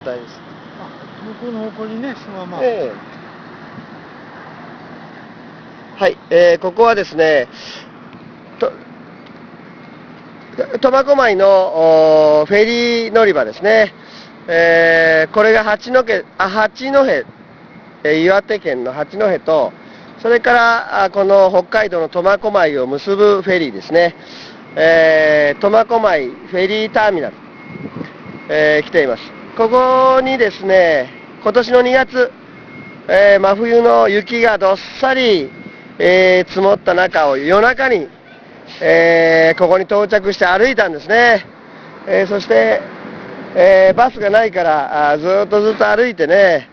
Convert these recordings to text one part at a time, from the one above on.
です。向こうの方向にね、そのまま。はい、ここはですね、苫小牧のフェリー乗り場ですね。これが八戸、岩手県の八戸と、それからこの北海道の苫小牧を結ぶフェリーですね。苫小牧フェリーターミナル、来ています。ここにですね、今年の2月、真冬の雪がどっさり、積もった中を夜中に、ここに到着して歩いたんですね。そして、バスがないからずっと歩いてね、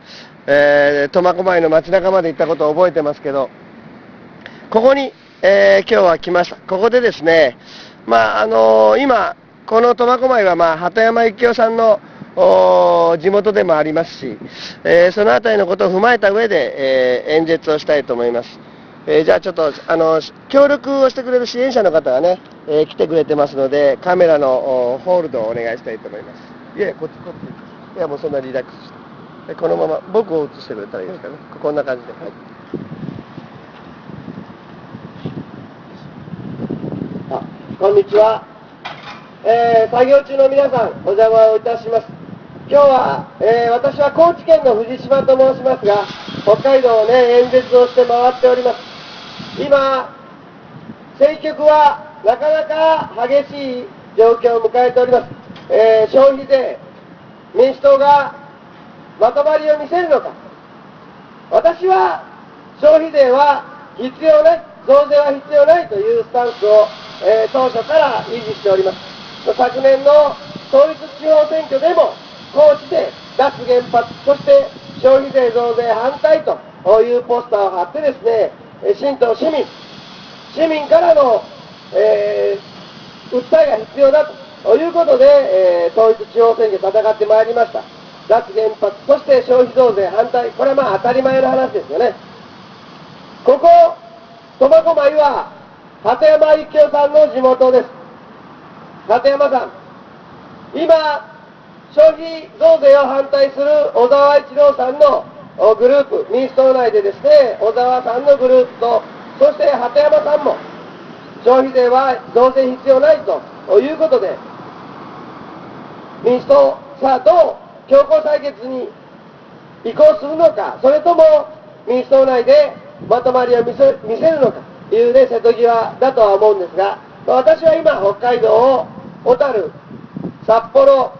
苫小牧の街中まで行ったことを覚えてますけど、ここに、今日は来ました。ここでですね、今、この苫小牧は、鳩山幸夫さんの地元でもありますし、そのあたりのことを踏まえた上で、演説をしたいと思います。じゃあちょっと協力をしてくれる支援者の方がね、来てくれてますので、カメラのホールドをお願いしたいと思います。いや、こっち。いや、もうそんなリラックスして。このまま僕を映してくれたらいいですかね。こんな感じで。はい。こんにちは。作業中の皆さん、お邪魔をいたします。今日は、私は高知県の藤島と申しますが、北海道をね、演説をして回っております。今、政局はなかなか激しい状況を迎えております。消費税、民主党がまとまりを見せるのか。私は消費税は必要ない、増税は必要ないというスタンスを、当初から維持しております。昨年の統一地方選挙でも高知で脱原発、そして消費税増税反対というポスターを貼ってですね、新党市民からの、訴えが必要だということで、統一地方選挙戦ってまいりました。脱原発、そして消費増税反対、これは当たり前の話ですよね。ここ、苫小牧は鳩山幸夫さんの地元です。鳩山さん、今、消費増税を反対する小沢一郎さんのグループ、民主党内でですね、小沢さんのグループと、そして鳩山さんも、消費税は増税必要ないということで、民主党、さあどう強行採決に移行するのか、それとも民主党内でまとまりを見せるのかというね、瀬戸際だとは思うんですが、私は今、北海道を小樽、札幌、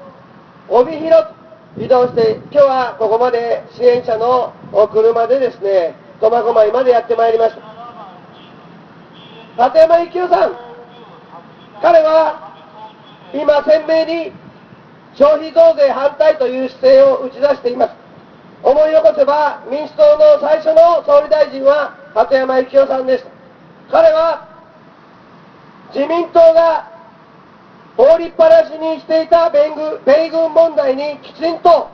帯広と移動して、今日はここまで支援者の車でですね、苫小牧までやってまいりました。鳩山幸夫さん、彼は今鮮明に消費増税反対という姿勢を打ち出しています。思い起こせば民主党の最初の総理大臣は鳩山幸夫さんでした。彼は自民党が放りっぱなしにしていた米軍問題にきちんと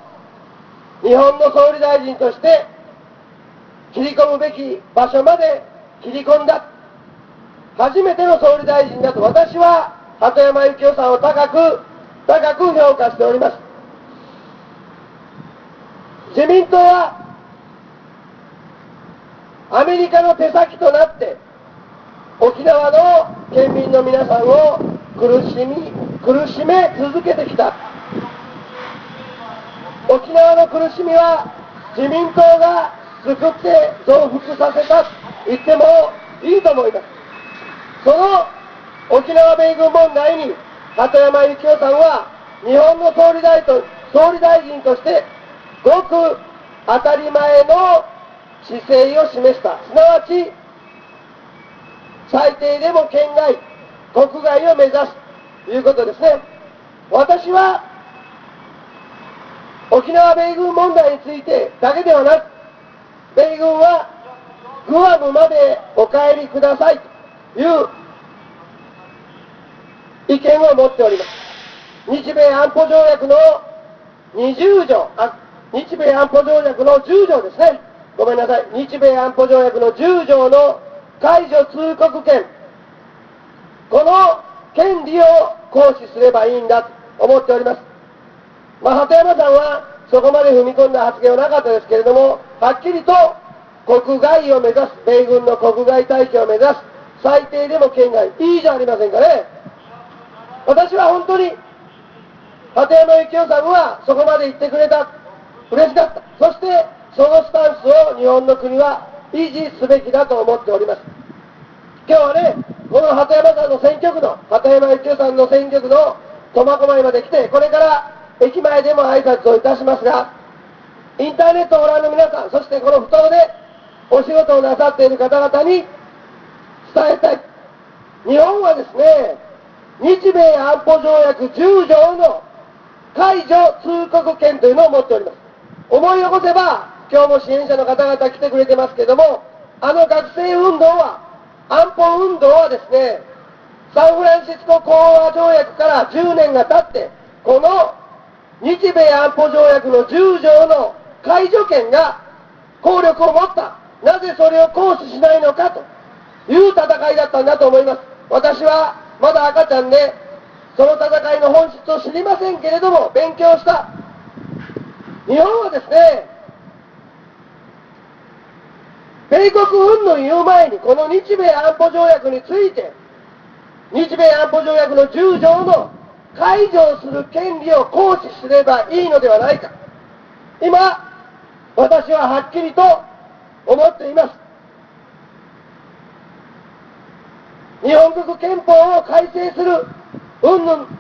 日本の総理大臣として切り込むべき場所まで切り込んだ。初めての総理大臣だと私は鳩山幸夫さんを高く評価しております。自民党はアメリカの手先となって沖縄の県民の皆さんを苦しめ続けてきた。沖縄の苦しみは自民党が作って増幅させたと言ってもいいと思います。その沖縄米軍問題に鳩山幸夫さんは日本の総理大臣としてごく当たり前の姿勢を示した。すなわち最低でも県外、国外を目指すということですね。私は沖縄米軍問題についてだけではなく、米軍はグアムまでお帰りくださいという意見を持っております。日米安保条約の20条、日米安保条約の10条ですね。ごめんなさい。日米安保条約の10条の解除通告権、この権利を行使すればいいんだと思っております。鳩山さんはそこまで踏み込んだ発言はなかったですけれども、はっきりと国外を目指す、米軍の国外退去を目指す、最低でも県外、いいじゃありませんかね。私は本当に、鳩山幸夫さんはそこまで言ってくれた、嬉しかった。そして、そのスタンスを日本の国は維持すべきだと思っております。今日はね、この鳩山さんの選挙区の、鳩山幸夫さんの選挙区の苫小牧まで来て、これから駅前でも挨拶をいたしますが、インターネットをご覧の皆さん、そしてこの不当でお仕事をなさっている方々に伝えたい。日本はですね、日米安保条約10条の解除通告権というのを持っております。思い起こせば、今日も支援者の方々来てくれてますけども、あの学生運動は、安保運動はですね、サンフランシスコ講和条約から10年が経って、この日米安保条約の10条の解除権が効力を持った。なぜそれを行使しないのかという戦いだったんだと思います。私はまだ赤ちゃんで、その戦いの本質を知りませんけれども、勉強した。日本はですね、米国云々言う前に、この日米安保条約について、日米安保条約の10条の解除をする権利を行使すればいいのではないか。今、私ははっきりと思っています。日本国憲法を改正する、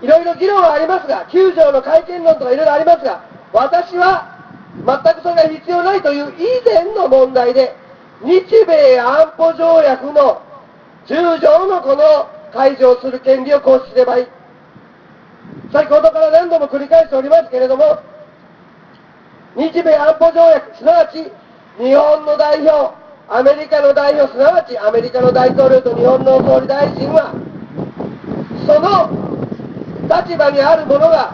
いろいろ議論はありますが、9条の改憲論とかいろいろありますが、私は全くそれが必要ないという以前の問題で、日米安保条約の10条のこの解除をする権利を行使すればいい。先ほどから何度も繰り返しておりますけれども、日米安保条約、すなわち日本の代表、アメリカの代表、すなわちアメリカの大統領と日本の総理大臣は、その立場にある者が、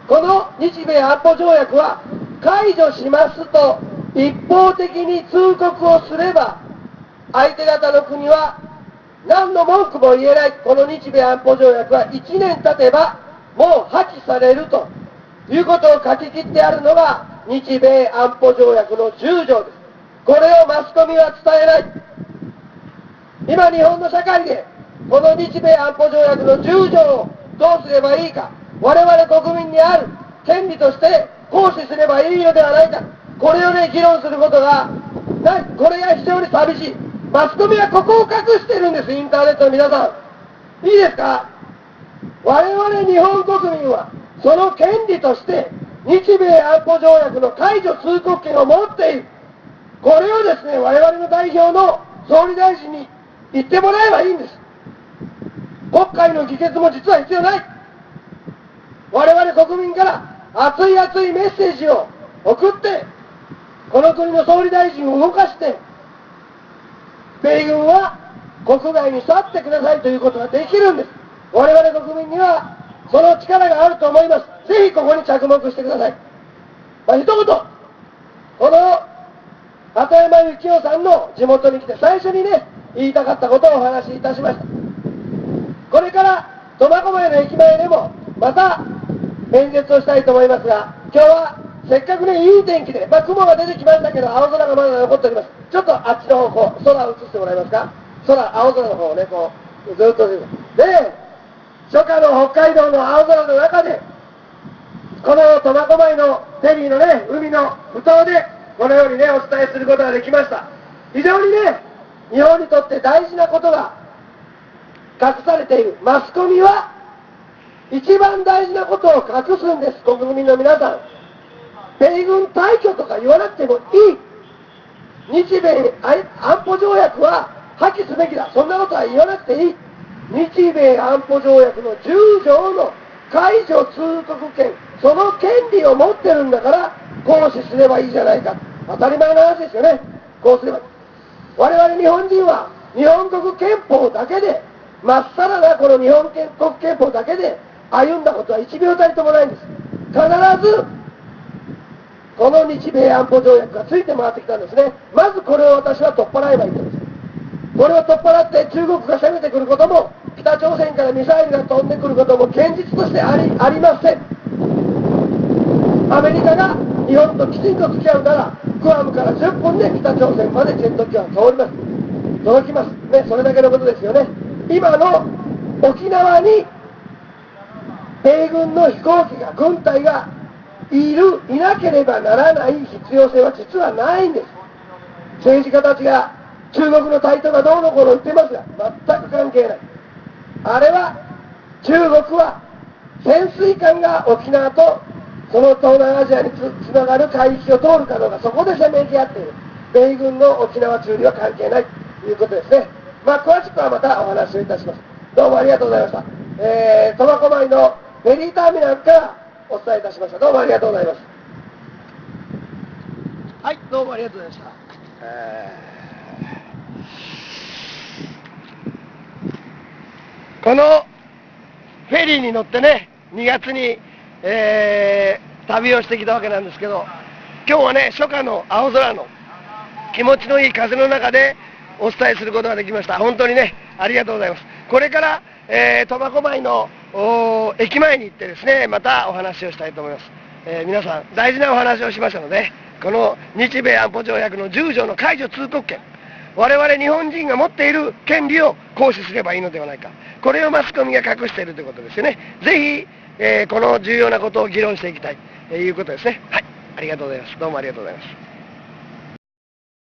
この日米安保条約は解除しますと一方的に通告をすれば、相手方の国は何の文句も言えない。この日米安保条約は1年経てばもう破棄されるということを書き切ってあるのが日米安保条約の10条です。これをマスコミは伝えない。今日本の社会でこの日米安保条約の10条をどうすればいいか、我々国民にある権利として行使すればいいのではないか、これをね、議論することがない。これが非常に寂しい。マスコミはここを隠してるんです、インターネットの皆さん。いいですか？我々日本国民は、その権利として、日米安保条約の解除通告権を持っている。これをですね、我々の代表の総理大臣に言ってもらえばいいんです。国会の議決も実は必要ない。我々国民から熱い熱いメッセージを送って、この国の総理大臣を動かして、米軍は国外に去ってくださいということができるんです。我々国民にはその力があると思います。ぜひここに着目してください。一言、この鳩山幸夫さんの地元に来て最初にね、言いたかったことをお話しいたしました。これから苫小牧の駅前でもまた演説をしたいと思いますが、今日はせっかくね、いい天気で、雲が出てきましたけど、青空がまだ残っております。ちょっとあっちの方、空を映してもらえますか。青空の方をね、こう、ずっとで、初夏の北海道の青空の中で、この苫小牧のフェリーのね、海の埠頭で、このようにね、お伝えすることができました。非常にね、日本にとって大事なことが隠されている。マスコミは、一番大事なことを隠すんです、国民の皆さん。米軍退去とか言わなくてもいい。日米安保条約は破棄すべきだ。そんなことは言わなくていい。日米安保条約の10条の解除通告権、その権利を持ってるんだから行使すればいいじゃないか。当たり前の話ですよね。こうすれば。我々日本人は日本国憲法だけで、まっさらなこの日本国憲法だけで歩んだことは1秒たりともないんです。必ずこの日米安保条約がついて回ってきたんですね。まずこれを私は取っ払えばいいんです。これを取っ払って中国が攻めてくることも、北朝鮮からミサイルが飛んでくることも現実としてありません。メリカが日本ときちんと付き合うなら、グアムから10分で北朝鮮までジェット機は通ります。届きます。ね、それだけのことですよね。今の沖縄に米軍の飛行機が、軍隊がいなければならない必要性は実はないんです。政治家たちが中国の台頭がどうのこうの言ってますが、全く関係ない。あれは中国は潜水艦が沖縄とその東南アジアにつながる海域を通るかどうか、そこでせめぎ合っている。米軍の沖縄駐留は関係ないということですね。詳しくはまたお話をいたします。どうもありがとうございました。苫小牧のフェリーターミナルからお伝えいたしました。どうもありがとうございます。はい、どうもありがとうございました。このフェリーに乗ってね、2月に、旅をしてきたわけなんですけど、今日はね、初夏の青空の気持ちのいい風の中でお伝えすることができました。本当にね、ありがとうございます。これから、苫小牧の駅前に行ってですね、またお話をしたいと思います。皆さん、大事なお話をしましたので、この日米安保条約の10条の解除通告権、我々日本人が持っている権利を行使すればいいのではないか。これをマスコミが隠しているということですよね。ぜひ、この重要なことを議論していきたいということですね。はい、ありがとうございます。どうもありがとうございます。